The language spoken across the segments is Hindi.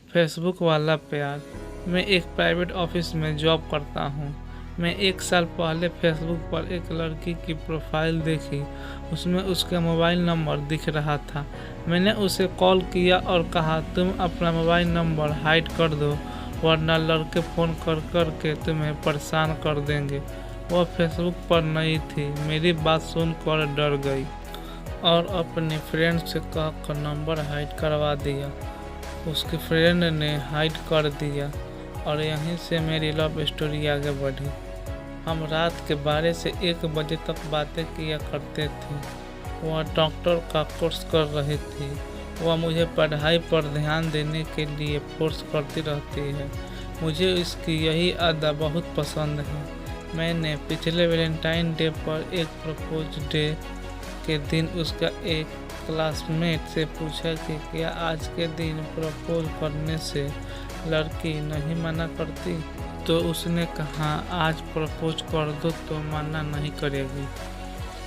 फेसबुक वाला प्यार। मैं एक प्राइवेट ऑफिस में जॉब करता हूँ। मैं 1 साल पहले फेसबुक पर एक लड़की की प्रोफाइल देखी। उसमें उसका मोबाइल नंबर दिख रहा था। मैंने उसे कॉल किया और कहा, तुम अपना मोबाइल नंबर हाइड कर दो, वरना लड़के फ़ोन कर कर के तुम्हें परेशान कर देंगे। वह फेसबुक पर नई थी। मेरी बात सुनकर डर गई और अपने फ्रेंड से कहकर नंबर हाइड करवा दिया। उसके फ्रेंड ने हाइड कर दिया और यहीं से मेरी लव स्टोरी आगे बढ़ी। हम रात के 12 से 1 बजे तक बातें किया करते थे। वह डॉक्टर का कोर्स कर रही थी। वह मुझे पढ़ाई पर ध्यान देने के लिए फोर्स करती रहती है। मुझे इसकी यही अदा बहुत पसंद है। मैंने पिछले वैलेंटाइन डे पर एक प्रपोज डे के दिन उसका एक क्लासमेट से पूछा कि क्या आज के दिन प्रपोज करने से लड़की नहीं मना करती, तो उसने कहा आज प्रपोज कर दो तो मना नहीं करेगी।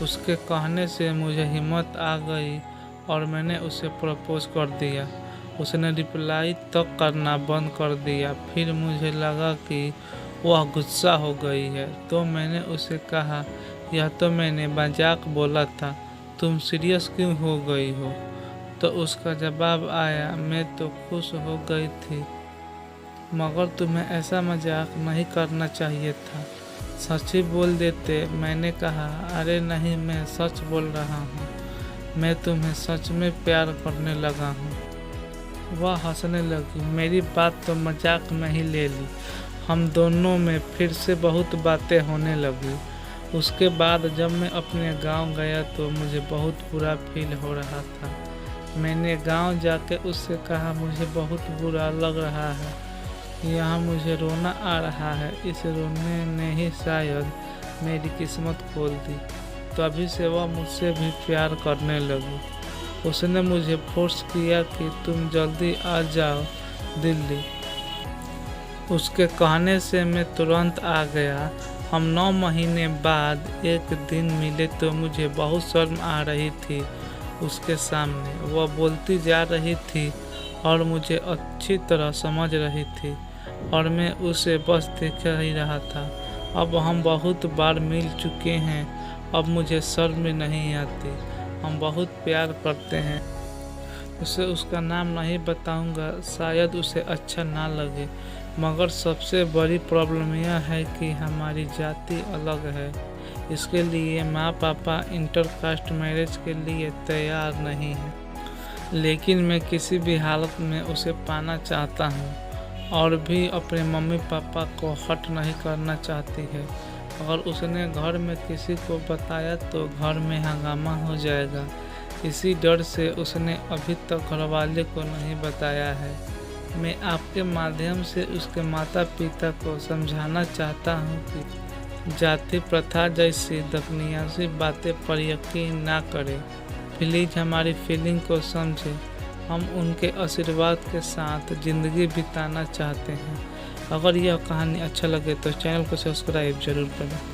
उसके कहने से मुझे हिम्मत आ गई और मैंने उसे प्रपोज कर दिया। उसने रिप्लाई तक करना बंद कर दिया। फिर मुझे लगा कि वह गुस्सा हो गई है, तो मैंने उसे कहा, यह तो मैंने मजाक बोला था, तुम सीरियस क्यों हो गई हो? तो उसका जवाब आया, मैं तो खुश हो गई थी, मगर तुम्हें ऐसा मजाक नहीं करना चाहिए था, सच ही बोल देते। मैंने कहा, अरे नहीं, मैं सच बोल रहा हूँ, मैं तुम्हें सच में प्यार करने लगा हूँ। वह हंसने लगी। मेरी बात तो मजाक में ही ले ली। हम दोनों में फिर से बहुत बातें होने लगी। उसके बाद जब मैं अपने गांव गया तो मुझे बहुत बुरा फील हो रहा था। मैंने गांव जाके उससे कहा, मुझे बहुत बुरा लग रहा है, यहाँ मुझे रोना आ रहा है। इस रोने ने ही शायद मेरी किस्मत खोल दी। तभी से वह मुझसे भी प्यार करने लगी। उसने मुझे फोर्स किया कि तुम जल्दी आ जाओ दिल्ली। उसके कहने से मैं तुरंत आ गया। हम 9 महीने बाद एक दिन मिले तो मुझे बहुत शर्म आ रही थी उसके सामने। वह बोलती जा रही थी और मुझे अच्छी तरह समझ रही थी और मैं उसे बस देख ही रहा था। अब हम बहुत बार मिल चुके हैं, अब मुझे शर्म नहीं आती। हम बहुत प्यार करते हैं। उसे उसका नाम नहीं बताऊंगा, शायद उसे अच्छा ना लगे, मगर सबसे बड़ी प्रॉब्लम यह है कि हमारी जाति अलग है। इसके लिए माँ पापा इंटर कास्ट मैरिज के लिए तैयार नहीं है, लेकिन मैं किसी भी हालत में उसे पाना चाहता हूँ और भी अपने मम्मी पापा को हर्ट नहीं करना चाहती है। अगर उसने घर में किसी को बताया तो घर में हंगामा हो जाएगा। इसी डर से उसने अभी तक घरवाले को नहीं बताया है। मैं आपके माध्यम से उसके माता पिता को समझाना चाहता हूँ कि जाति प्रथा जैसी दफनियासी बातें पर यकीन ना करें। प्लीज़ हमारी फीलिंग को समझें। हम उनके आशीर्वाद के साथ ज़िंदगी बिताना चाहते हैं। अगर यह कहानी अच्छा लगे तो चैनल को सब्सक्राइब जरूर करें।